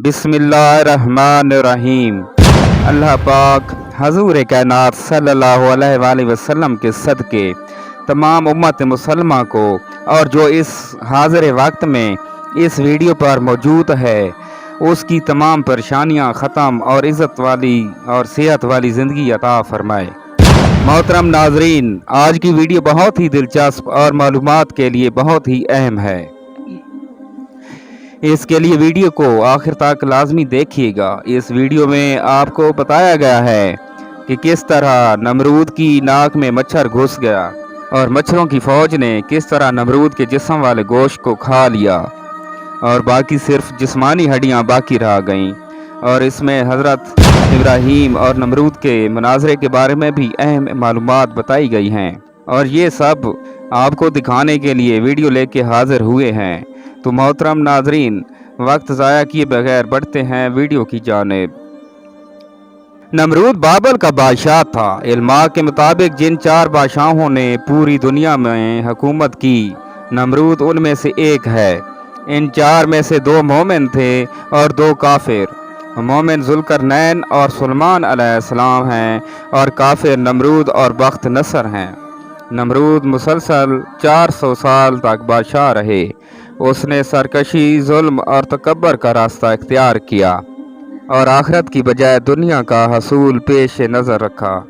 बिस्मिल्लाहिर्रहमानिर्रहीम। अल्लाह पाक हजूर कायनात सल्लल्लाहु अलैहि वसल्लम के सदके तमाम उम्मत मुसलमा को और जो इस हाज़िर वक्त में इस वीडियो पर मौजूद है उसकी तमाम परेशानियां ख़त्म और इज़्ज़त वाली और सेहत वाली ज़िंदगी अता फ़रमाए। मोहतरम नाजरीन, आज की वीडियो बहुत ही दिलचस्प और मालूमात के लिए बहुत ही अहम है। इसके लिए वीडियो को आखिर तक लाजमी देखिएगा। इस वीडियो में आपको बताया गया है कि किस तरह नमरूद की नाक में मच्छर घुस गया और मच्छरों की फ़ौज ने किस तरह नमरूद के जिस्म वाले गोश्त को खा लिया और बाकी सिर्फ जिस्मानी हड्डियां बाकी रह गईं। और इसमें हज़रत इब्राहीम और नमरूद के मुनाजरे के बारे में भी अहम मालूमात बताई गई हैं और ये सब आपको दिखाने के लिए वीडियो लेके हाजिर हुए हैं। तो मोहतरम नाजरीन, वक्त ज़ाया किए बगैर बढ़ते हैं वीडियो की जानिब। नमरूद बाबल का बादशाह था। इल्मा के मुताबिक जिन 4 बादशाहों ने पूरी दुनिया में हुकूमत की, नमरूद उनमें से एक है। इन 4 में से 2 मोमिन थे और 2 काफिर। मोमिन जुल्करनैन और सुलेमान अलैहिस्सलाम हैं और काफिर नमरूद और बख्त नसर हैं। नमरूद मुसलसल 400 साल तक बादशाह रहे। उसने सरकशी, जुल्म और तकब्बर का रास्ता इख्तियार किया और आखिरत की बजाय दुनिया का हसूल पेश नज़र रखा।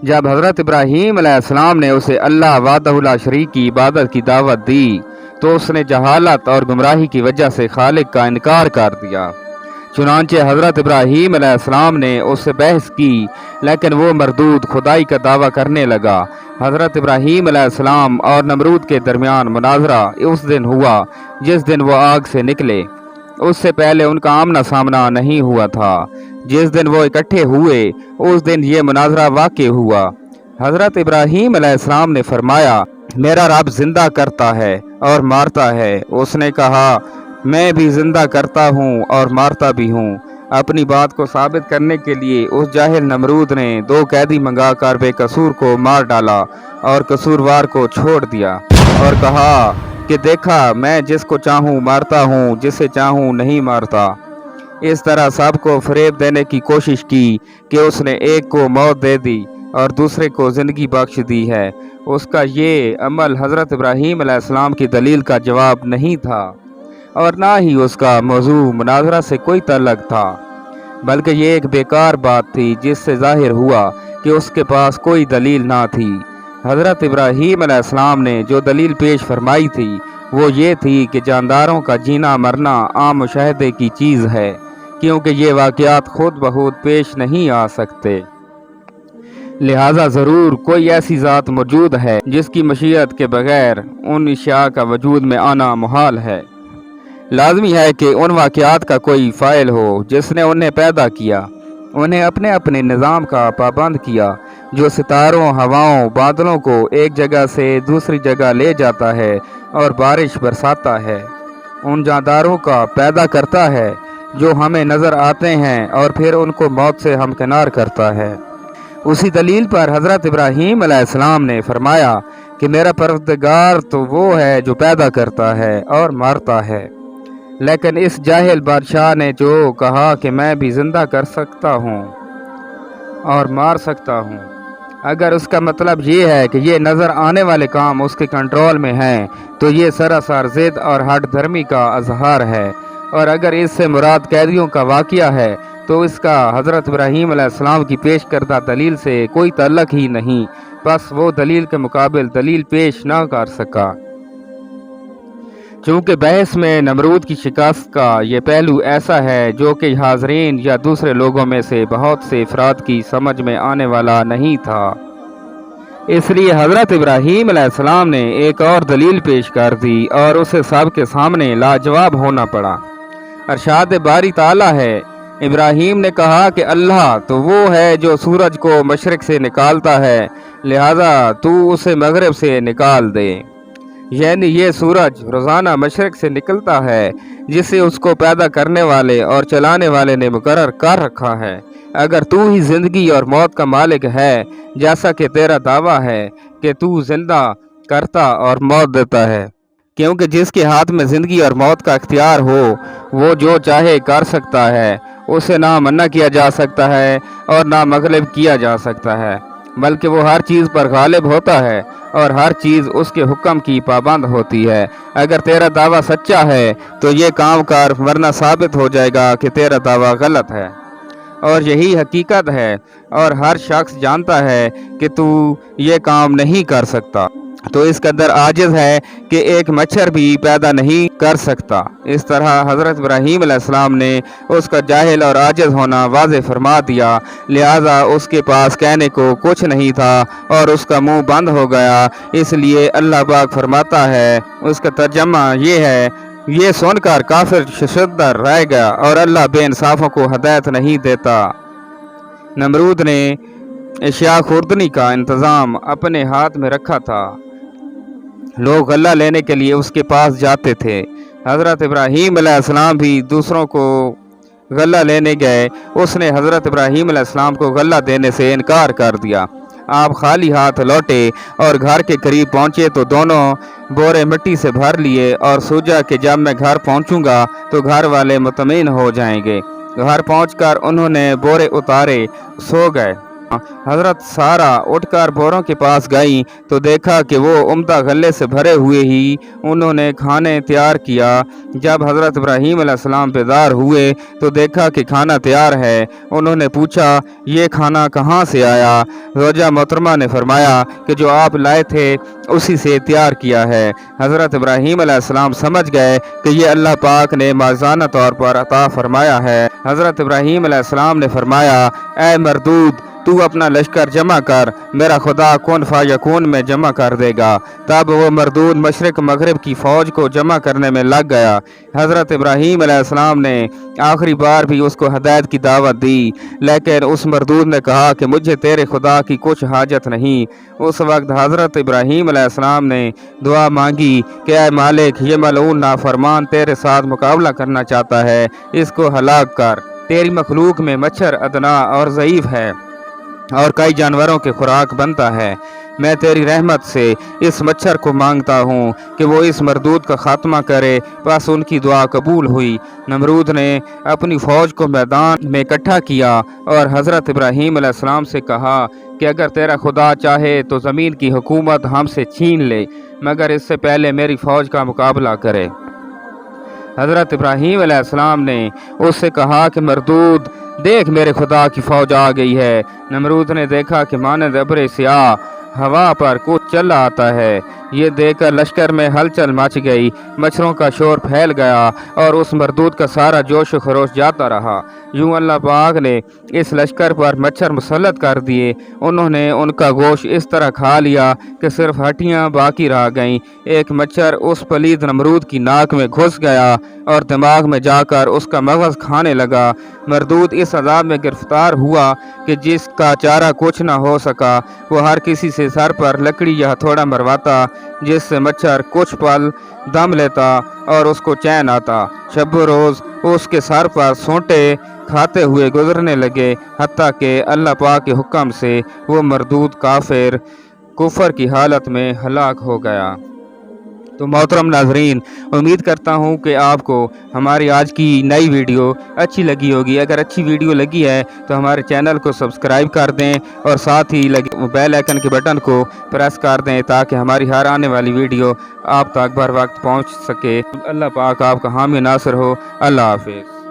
जब हज़रत इब्राहीम अलैहिस्सलाम ने उसे अल्लाह वहदहु ला शरीक की इबादत की दावत दी तो उसने जहालत और गुमराही की वजह से खालिक का इनकार कर दिया। चुनांचे हज़रत इब्राहीम अलैहिस्सलाम ने उससे बहस की, लेकिन वो मरदूद खुदाई का दावा करने लगा। हज़रत इब्राहीम अलैहिस्सलाम और नमरूद के दरमियान मुनाजरा उस दिन हुआ जिस दिन वो आग से निकले। उससे पहले उनका आमना सामना नहीं हुआ था। जिस दिन वो इकट्ठे हुए उस दिन ये मुनाजरा वाक़ई हुआ। हज़रत इब्राहीम अलैहिस्सलाम ने फरमाया, मेरा रब जिंदा करता है और मारता है। उसने कहा, मैं भी जिंदा करता हूँ और मारता भी हूँ। अपनी बात को साबित करने के लिए उस जाहिल नमरूद ने 2 कैदी मंगाकर बेकसूर को मार डाला और कसूरवार को छोड़ दिया और कहा कि देखा, मैं जिसको चाहूँ मारता हूँ, जिसे चाहूँ नहीं मारता। इस तरह सबको फरेब देने की कोशिश की कि उसने एक को मौत दे दी और दूसरे को ज़िंदगी बख्श दी है। उसका ये अमल हज़रत इब्राहीम अलैहिस्सलाम की दलील का जवाब नहीं था और ना ही उसका मौजू मुनाजरा से कोई तल्लक था, बल्कि ये एक बेकार बात थी जिससे जाहिर हुआ कि उसके पास कोई दलील ना थी। हज़रत इब्राहीम अलैहिस्सलाम ने जो दलील पेश फरमाई थी वो ये थी कि जानदारों का जीना मरना आम मुशाहदे की चीज़ है, क्योंकि ये वाक़यात खुद बखुद पेश नहीं आ सकते। लिहाजा ज़रूर कोई ऐसी ज़ात मौजूद है जिसकी मशीयत के बगैर उन अशिया का वजूद में आना मुहाल है। लाजमी है कि उन वाक़यात का कोई फ़ाइल हो जिसने उन्हें पैदा किया, उन्हें अपने अपने निज़ाम का पाबंद किया, जो सितारों, हवाओं, बादलों को एक जगह से दूसरी जगह ले जाता है और बारिश बरसाता है। उन जानदारों का पैदा करता है जो हमें नज़र आते हैं और फिर उनको मौत से हमकिनार करता है। उसी दलील पर हज़रत इब्राहीम अलैहिस्सलाम ने फरमाया कि मेरा परवरदिगार तो वो है जो पैदा करता है और मारता है। लेकिन इस जाहिल बादशाह ने जो कहा कि मैं भी ज़िंदा कर सकता हूँ और मार सकता हूँ, अगर उसका मतलब ये है कि ये नज़र आने वाले काम उसके कंट्रोल में हैं तो ये सरासर ज़िद और हट धर्मी का अजहार है। और अगर इससे मुराद कैदियों का वाक़या है तो इसका हज़रत इब्राहीम अलैहिस्सलाम की पेश करदा दलील से कोई तल्लक ही नहीं, बस वो दलील के मुकाबिल दलील पेश ना कर सका। चूँकि बहस में नमरूद की शिकस्त का ये पहलू ऐसा है जो कि हाज़रीन या दूसरे लोगों में से बहुत से अफराद की समझ में आने वाला नहीं था, इसलिए हज़रत इब्राहीम अलैहिस्सलाम ने एक और दलील पेश कर दी और उसे सब के सामने लाजवाब होना पड़ा। अरशाद बारी ताला है, इब्राहीम ने कहा कि अल्लाह तो वो है जो सूरज को मशरिक़ से निकालता है, लिहाजा तू उसे मगरिब से निकाल दे। यानी ये सूरज रोज़ाना मशरिक़ से निकलता है जिसे उसको पैदा करने वाले और चलाने वाले ने मुकर्रर कर रखा है। अगर तू ही ज़िंदगी और मौत का मालिक है, जैसा कि तेरा दावा है कि तू जिंदा करता और मौत देता है, क्योंकि जिसके हाथ में ज़िंदगी और मौत का इख्तियार हो वो जो चाहे कर सकता है। उसे ना मना किया जा सकता है और ना मगलब किया जा सकता है, बल्कि वो हर चीज़ पर गालिब होता है और हर चीज़ उसके हुक्म की पाबंद होती है। अगर तेरा दावा सच्चा है तो ये काम कर, वरना साबित हो जाएगा कि तेरा दावा गलत है। और यही हकीकत है और हर शख्स जानता है कि तू ये काम नहीं कर सकता, तो इस कदर आजिज़ है कि एक मच्छर भी पैदा नहीं कर सकता। इस तरह हज़रत इब्राहीम अलैहिस्सलाम ने उसका जाहिल और आजिज़ होना वाज़े फरमा दिया, लिहाजा उसके पास कहने को कुछ नहीं था और उसका मुंह बंद हो गया। इसलिए अल्लाह पाक फरमाता है, उसका तर्जमा ये है, ये सुनकर काफिर शशद्र रह गया और अल्लाह बेइंसाफ़ों को हदायत नहीं देता। नमरूद ने एशिया खुर्दनी का इंतज़ाम अपने हाथ में रखा था। लोग गल्ला लेने के लिए उसके पास जाते थे। हज़रत इब्राहीम अलैहिस्सलाम भी दूसरों को गल्ला लेने गए। उसने हज़रत इब्राहीम अलैहिस्सलाम को गल्ला देने से इनकार कर दिया। आप खाली हाथ लौटे और घर के करीब पहुंचे तो दोनों बोरे मिट्टी से भर लिए और सोचा कि जब मैं घर पहुंचूंगा तो घर वाले मुतमईन हो जाएंगे। घर पहुंचकर उन्होंने बोरे उतारे, सो गए। हज़रत सारा उठकर बोरों के पास गई तो देखा कि वो उम्दा गले से भरे हुए ही उन्होंने खाने तैयार किया। जब हज़रत इब्राहीम अलैहिस्सलाम बेदार हुए तो देखा कि खाना तैयार है। उन्होंने पूछा, ये खाना कहाँ से आया? ज़ौजा मोहतरमा ने फरमाया कि जो आप लाए थे उसी से तैयार किया है। हज़रत इब्राहीम अलैहिस्सलाम समझ गए कि ये अल्लाह पाक ने मौज़ूना तौर पर अता फरमाया है। हज़रत इब्राहीम अलैहिस्सलाम ने फरमाया, ऐ मरदूद, तू अपना लश्कर जमा कर, मेरा खुदा कुन फ़यकून में जमा कर देगा। तब वो मरदूद मशरिक मगरिब की फ़ौज को जमा करने में लग गया। हज़रत इब्राहीम अलैहिस्सलाम ने आखिरी बार भी उसको हदायत की दावत दी, लेकिन उस मरदूद ने कहा कि मुझे तेरे खुदा की कुछ हाजत नहीं। उस वक्त हज़रत इब्राहीम अलैहिस्सलाम ने दुआ मांगी कि ऐ मालिक, ये मलऊन नाफरमान तेरे साथ मुकाबला करना चाहता है, इसको हलाक कर। तेरी मखलूक में मच्छर अदना और ज़ईफ़ है और कई जानवरों के खुराक बनता है। मैं तेरी रहमत से इस मच्छर को मांगता हूँ कि वो इस मरदूद का खात्मा करे। बस उनकी दुआ कबूल हुई। नमरूद ने अपनी फ़ौज को मैदान में इकट्ठा किया और हज़रत इब्राहीम अलैहिस्सलाम से कहा कि अगर तेरा खुदा चाहे तो ज़मीन की हुकूमत हमसे छीन ले, मगर इससे पहले मेरी फ़ौज का मुकाबला करे। हज़रत इब्राहीम अलैहिस्सलाम ने उससे कहा कि मरदूद, देख मेरे खुदा की फ़ौज आ गई है। नमरूद ने देखा कि मानद अब्र स्याह हवा पर कुछ चल आता है। ये देखकर लश्कर में हलचल मच गई, मच्छरों का शोर फैल गया और उस मरदूद का सारा जोश खरोश जाता रहा। यूं अल्लाह पाक ने इस लश्कर पर मच्छर मुसल्लत कर दिए। उन्होंने उनका गोश्त इस तरह खा लिया कि सिर्फ हड्डियां बाकी रह गईं। एक मच्छर उस पलीद नमरूद की नाक में घुस गया और दिमाग में जाकर उसका मगज़ खाने लगा। मरदूद इस अज़ाब में गिरफ्तार हुआ कि जिसका चारा कुछ न हो सका। वो हर किसी से सर पर लकड़ी या हथौड़ा मरवाता, जिससे मच्छर कुछ पल दम लेता और उसको चैन आता। शब रोज़ उसके सर पर सोंटे खाते हुए गुजरने लगे, हत्ता कि अल्लाह पाक के हुक्म से वो मरदूद काफिर कुफर की हालत में हलाक हो गया। तो मोहतरम नाजरीन, उम्मीद करता हूँ कि आपको हमारी आज की नई वीडियो अच्छी लगी होगी। अगर अच्छी वीडियो लगी है तो हमारे चैनल को सब्सक्राइब कर दें और साथ ही बेल आइकन के बटन को प्रेस कर दें ताकि हमारी हर आने वाली वीडियो आप तक बर वक्त पहुँच सके। अल्लाह पाक आपका हामी नासिर हो। अल्लाह हाफिज़।